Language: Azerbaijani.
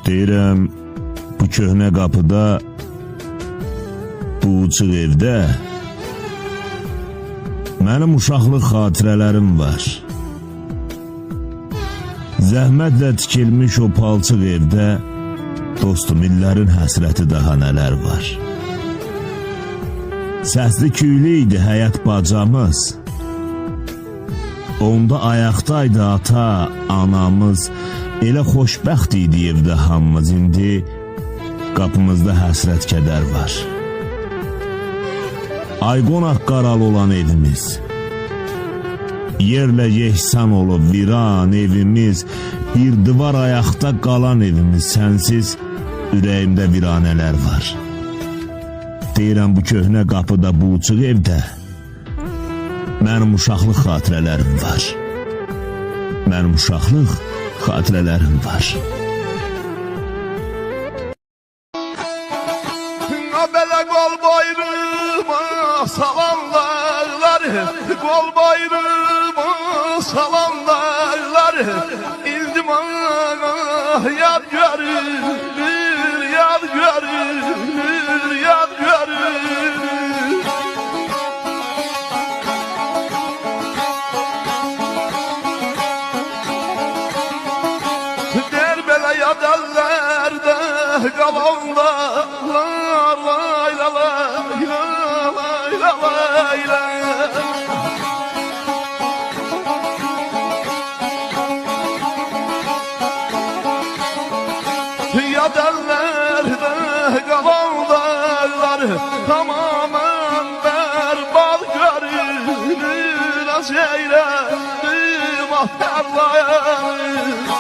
Deyirəm, bu köhnə qapıda, bu uçuq evdə mənim uşaqlıq xatirələrim var. Zəhmətlə tikilmiş o palçıq evdə dostum, illərin həsrəti daha nələr var. Səsli küylü idi həyat bacamız, onda ayaqdaydı ata, anamız, elə xoşbəxt idi evdə hamımız. İndi qapımızda həsrət kədər var. Ayqonaq qaralı olan evimiz, yerlə yehsan olub viran evimiz, bir divar ayaqda qalan evimiz, sənsiz ürəyimdə viranələr var. Deyirəm, bu köhnə qapıda, bu uçuq evdə mənim uşaqlıq xatirələrim var. Mənim uşaqlıq xatirələrim var. Belə qol bayrıma salamlarlar, qol bayrıma salamlarlar, ildimana yad görür, yad görür, yad görür. Der belə yad əllərdə qalanlar, lay la lay la lay la lay la. Yad əllərdə qalan dağlar tamamen bərbad görür, az eylədim ah tərlayır.